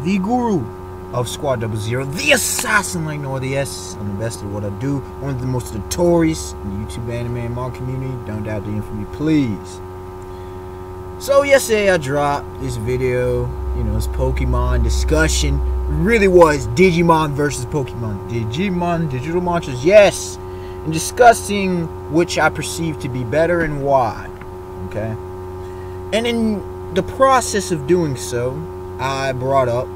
the guru of Squad 00, the assassin like no other. Yes, I'm the best at what I do. One of the most notorious in the YouTube anime and manga community. Don't doubt the infamy, please. So yesterday I dropped this video, it's Pokemon discussion. It really was Digimon versus Pokemon. Digimon, digital monsters, yes. And discussing which I perceive to be better and why. Okay? And in the process of doing so, I brought up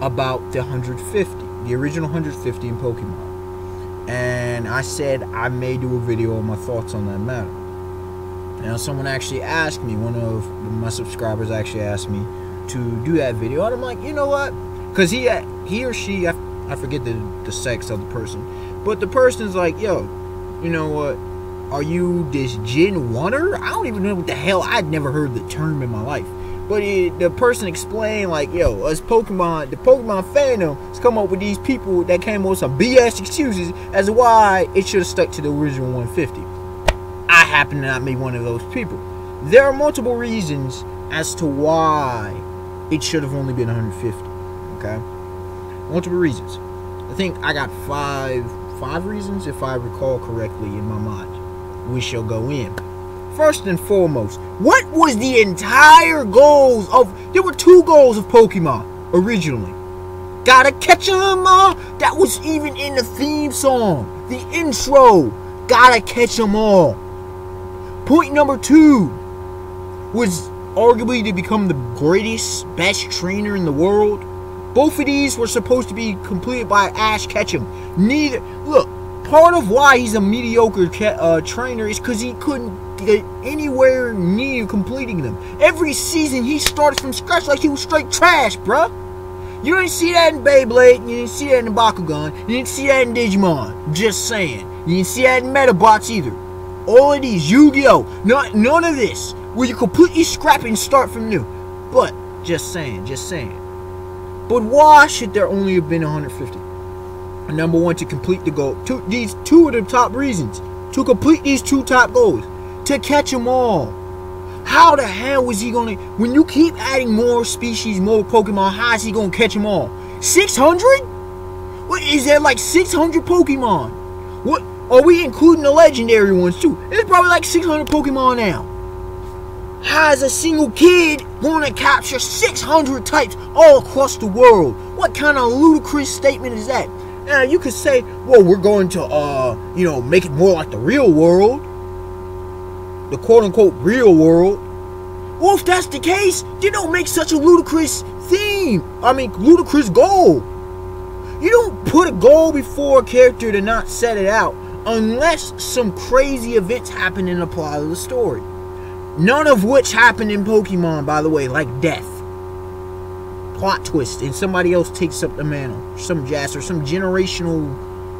about the 150, the original 150 in Pokemon. And I said I may do a video on my thoughts on that matter. Now someone actually asked me, one of my subscribers actually asked me to do that video, and I'm like, you know what? Because he or she, I forget the sex of the person, but the person's like, yo, you know what? Are you this Gen 1er? I don't even know what the hell. I'd never heard the term in my life. But the person explained, like, yo, the Pokemon Fandom has come up with these people that came up with some BS excuses as to why it should have stuck to the original 150. I happen to not be one of those people. There are multiple reasons as to why it should have only been 150. Okay? Multiple reasons. I think I got five reasons, if I recall correctly in my mind. We shall go in. First and foremost, what was the entire goals of... There were two goals of Pokemon originally. Gotta catch 'em all. That was even in the theme song. The intro. Gotta catch 'em all. Point number 2 was arguably to become the greatest, best trainer in the world. Both of these were supposed to be completed by Ash Ketchum. Neither... Look, part of why he's a mediocre trainer is because he couldn't get anywhere near completing them. Every season he started from scratch like he was straight trash, bruh. You didn't see that in Beyblade, you didn't see that in Bakugan, you didn't see that in Digimon. Just saying. You didn't see that in Metabots either. All of these, Yu-Gi-Oh! None of this, where you completely scrap and start from new. But, just saying. But why should there only have been 150? Number one, to complete the goal. These two are the top reasons. To complete these two top goals. To catch them all. How the hell was he gonna... When you keep adding more species, more Pokemon, how is he gonna catch them all? 600? What, is there like 600 Pokemon? What? Are we including the legendary ones too? There's probably like 600 Pokemon now. How is a single kid going to capture 600 types all across the world? What kind of ludicrous statement is that? Now you could say, well, we're going to, make it more like the real world. The quote-unquote real world. Well, if that's the case, then don't make such a ludicrous ludicrous goal. You don't put a goal before a character to not set it out. Unless some crazy events happen in the plot of the story. None of which happened in Pokemon, by the way, like death. Plot twist, and somebody else takes up the mantle. Some jazz or some generational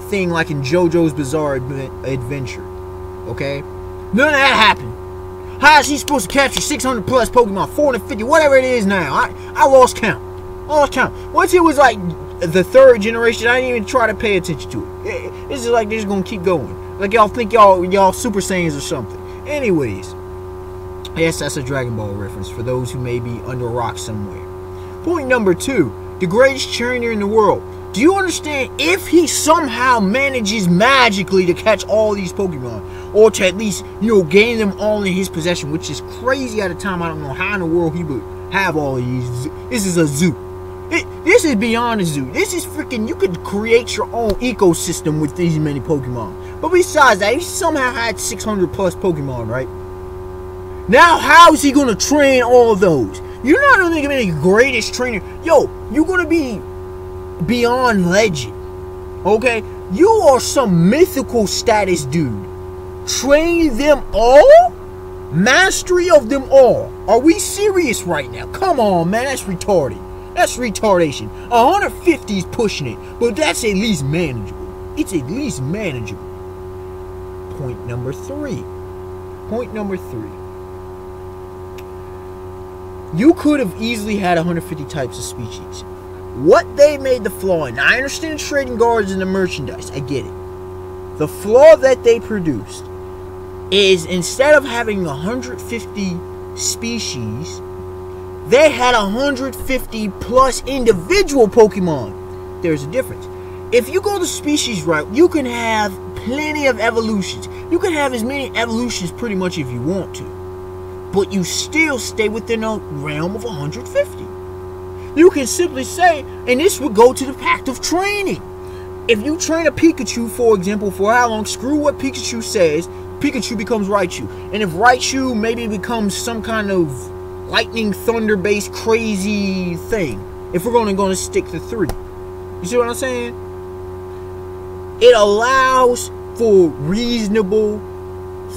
thing like in JoJo's Bizarre Adventure. Okay? None of that happened. How is he supposed to capture 600 plus Pokemon? 450, whatever it is now. I lost count. Once it was like the third generation, I didn't even try to pay attention to it. It's just like they're just gonna keep going. Like y'all think y'all Super Saiyans or something. Anyways, yes, that's a Dragon Ball reference for those who may be under a rock somewhere. Point number 2, the greatest trainer in the world. Do you understand, if he somehow manages magically to catch all these Pokemon, or to at least, gain them all in his possession, which is crazy at a time, I don't know how in the world he would have all of these. This is a zoo. This is beyond a zoo. This is freaking, you could create your own ecosystem with these many Pokemon. But besides that, he somehow had 600 plus Pokemon, right? Now, how is he going to train all of those? You're not only going to be the greatest trainer. Yo, you're going to be beyond legend. Okay? You are some mythical status dude. Train them all? Mastery of them all. Are we serious right now? Come on, man. That's retarded. That's retardation. 150 is pushing it, but that's at least manageable. It's at least manageable. Point number 3. You could have easily had 150 types of species. What they made the flaw in, I understand trading cards and the merchandise, I get it. The flaw that they produced is, instead of having 150 species, They had 150 plus individual Pokemon. There's a difference. If you go the species route, you can have plenty of evolutions. You can have as many evolutions pretty much if you want to. But you still stay within a realm of 150. You can simply say, and this would go to the fact of training. If you train a Pikachu, for example, for how long, screw what Pikachu says, Pikachu becomes Raichu. And if Raichu maybe becomes some kind of lightning, thunder-based crazy thing, if we're going to stick to 3. You see what I'm saying? It allows for reasonable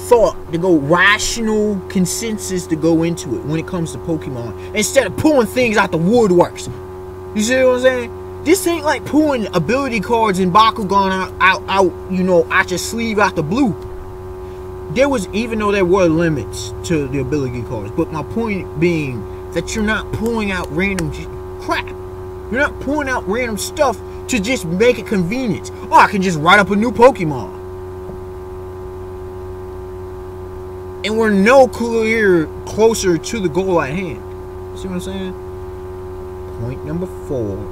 thought to go, rational consensus to go into it when it comes to Pokemon, instead of pulling things out the woodworks. You see what I'm saying? This ain't like pulling ability cards and Bakugan out you know, out your sleeve out the blue. There was, even though there were limits to the ability cards, but my point being that you're not pulling out random crap. You're not pulling out random stuff to just make it convenient. Oh, I can just write up a new Pokemon. And we're no closer to the goal at hand. See what I'm saying? Point number 4.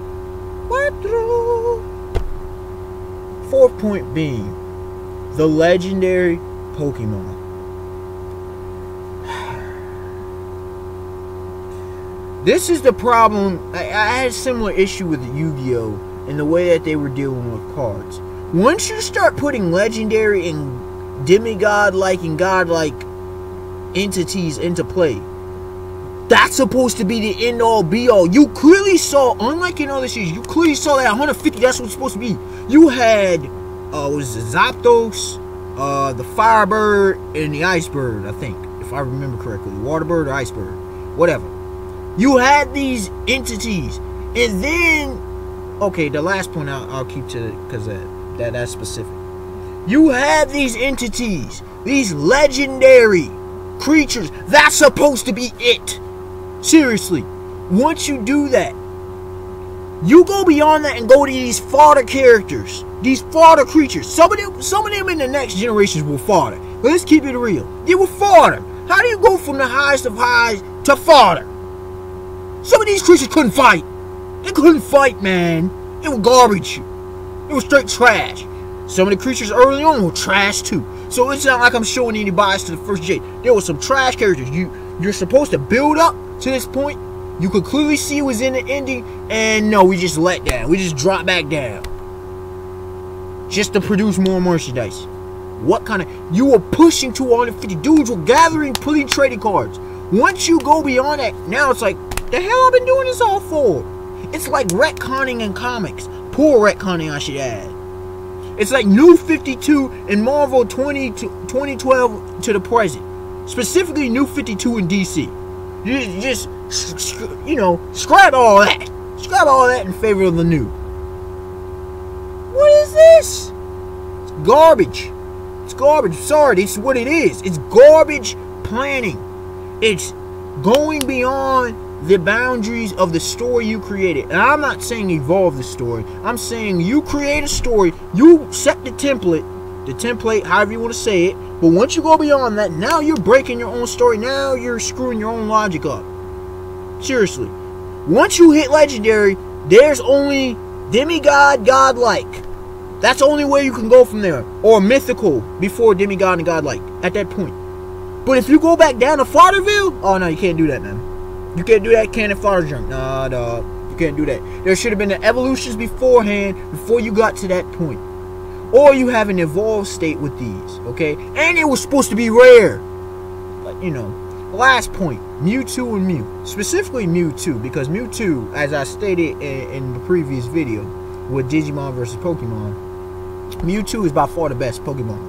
Fourth point being the legendary Pokemon. This is the problem. I had a similar issue with Yu-Gi-Oh! And the way that they were dealing with cards. Once you start putting legendary and demigod-like and godlike entities into play, that's supposed to be the end-all be-all. You clearly saw, unlike in other series, you clearly saw that 150, that's what it's supposed to be. You had, was it Zapdos, the Firebird, and the Icebird, I think, if I remember correctly. Waterbird or Icebird, whatever. You had these entities, and then, okay, the last point I'll keep to, because that's specific. You had these entities, these legendary creatures, that's supposed to be it. Seriously, once you do that, you go beyond that and go to these fodder characters, these fodder creatures. Some of them in the next generations will fodder. Let's keep it real. They will fodder. How do you go from the highest of highs to fodder? Some of these creatures couldn't fight. They couldn't fight, man. It was garbage. It was straight trash. Some of the creatures early on were trash too. So it's not like I'm showing any bias to the first J. There were some trash characters. You're supposed to build up to this point. You could clearly see it was in the ending, and no, we just let down. We just dropped back down. Just to produce more merchandise. What kind of... You were pushing 250 dudes were gathering, pulling trading cards. Once you go beyond that, now it's like, the hell I've been doing this all for? It's like retconning in comics. Poor retconning, I should add. It's like New 52 in Marvel 2012 to the present. Specifically New 52 in DC. You just, you know, scrap all that. Scrap all that in favor of the new. What is this? It's garbage. It's garbage. Sorry, it's what it is. It's garbage planning. It's going beyond the boundaries of the story you created. And I'm not saying evolve the story. I'm saying you create a story. You set the template, however you want to say it. But once you go beyond that, now you're breaking your own story. Now you're screwing your own logic up. Seriously. Once you hit legendary, there's only demigod, godlike. That's the only way you can go from there. Or mythical before demigod and godlike at that point. But if you go back down to Fodderville, oh no, you can't do that, man. You can't do that cannon fodder junk. Nah, dog. You can't do that. There should have been the evolutions beforehand, before you got to that point. Or you have an evolved state with these, okay? And it was supposed to be rare. But, you know, last point. Mewtwo and Mew. Specifically Mewtwo, because Mewtwo, as I stated in the previous video, with Digimon versus Pokemon, Mewtwo is by far the best Pokemon.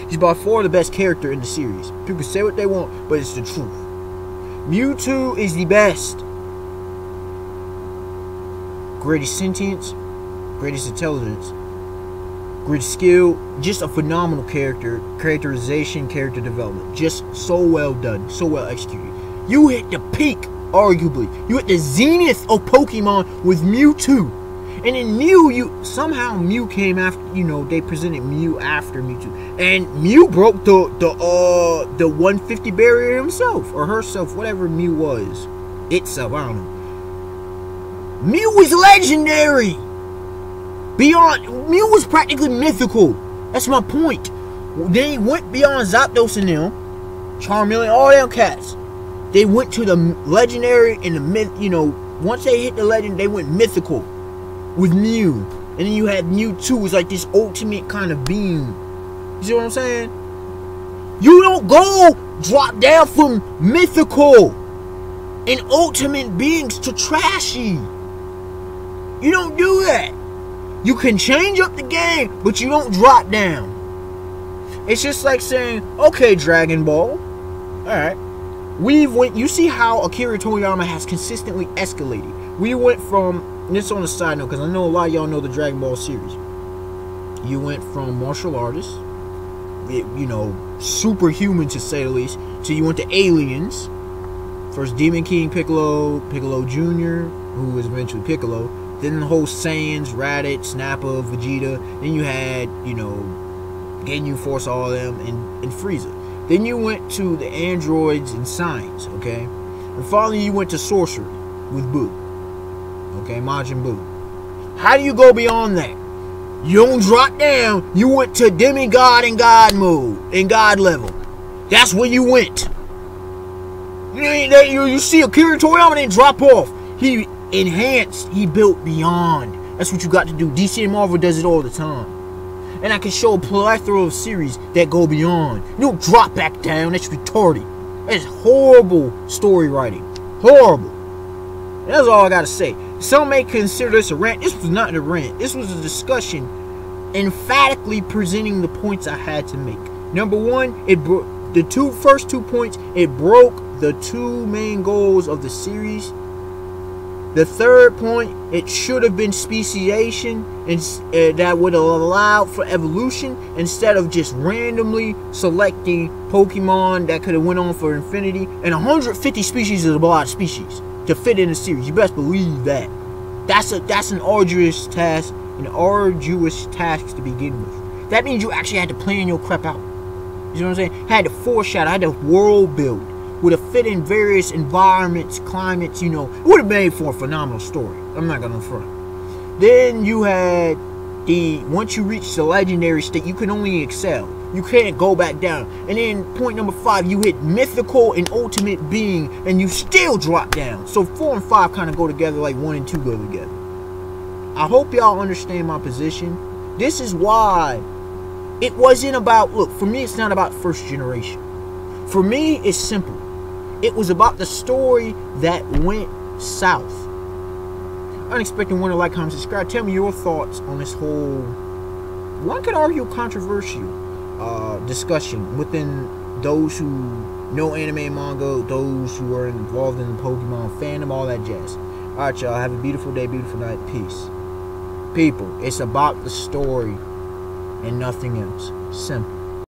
He's by far the best character in the series. People say what they want, but it's the truth. Mewtwo is the best. Greatest sentience, greatest intelligence, greatest skill, just a phenomenal characterization, character development. Just so well done, so well executed. You hit the peak, arguably. You hit the zenith of Pokemon with Mewtwo. And in Mew, somehow Mew came after, you know, they presented Mew after Mewtwo. And Mew broke the 150 barrier himself, or herself, whatever Mew was. itself. I don't know. Mew is legendary. Mew was practically mythical. That's my point. They went beyond Zapdos and them, Charmeleon, all them cats. They went to the legendary and the myth. You know, once they hit the legend, they went mythical with Mew. And then you had Mewtwo as like this ultimate kind of being. You see what I'm saying? You don't go drop down from mythical and ultimate beings to trashy. You don't do that. You can change up the game, but you don't drop down. It's just like saying, okay, Dragon Ball. Alright. You see how Akira Toriyama has consistently escalated. We went from, and this on a side note, because I know a lot of y'all know the Dragon Ball series. You went from martial artists, you know, superhuman to say the least, till you went to aliens. First Demon King Piccolo, Piccolo Jr., who was eventually Piccolo. Then the whole Saiyans, Raditz, Nappa, Vegeta. Then you had, you know, Ginyu Force, all of them, and Frieza. Then you went to the androids and science, okay? And finally you went to sorcery with Buu. Okay, Majin Buu. How do you go beyond that? You don't drop down. You went to demigod and god mode, and god level. That's where you went. You see Akira Toriyama didn't drop off. He enhanced, he built beyond. That's what you got to do. DC and Marvel does it all the time. And I can show a plethora of series that go beyond. You don't drop back down. That's retarded. That's horrible story writing. Horrible. That's all I gotta say. Some may consider this a rant. This was not a rant. This was a discussion emphatically presenting the points I had to make. Number one, the first 2 points, it broke the 2 main goals of the series. The third point, it should have been speciation, and that would have allowed for evolution instead of just randomly selecting Pokemon that could have went on for infinity. And 150 species is a lot of species to fit in a series. You best believe that. That's an arduous task, to begin with. That means you actually had to plan your crap out. You know what I'm saying? Had to foreshadow, had to world build. Would have fit in various environments, climates, you know. It would have made for a phenomenal story. I'm not gonna front. Then you had once you reach the legendary state, you can only excel. You can't go back down. And then point number 5, you hit mythical and ultimate being, and you still drop down. So 4 and 5 kind of go together like 1 and 2 go together. I hope y'all understand my position. This is why it wasn't about, look, for me it's not about first generation. For me, it's simple. It was about the story that went south. Unexpected Wonder, like, comment, subscribe. Tell me your thoughts on this whole, one could argue, controversial discussion within those who know anime and manga, those who are involved in the Pokemon fandom, all that jazz. Alright, y'all. Have a beautiful day, beautiful night. Peace. People, it's about the story and nothing else. Simple.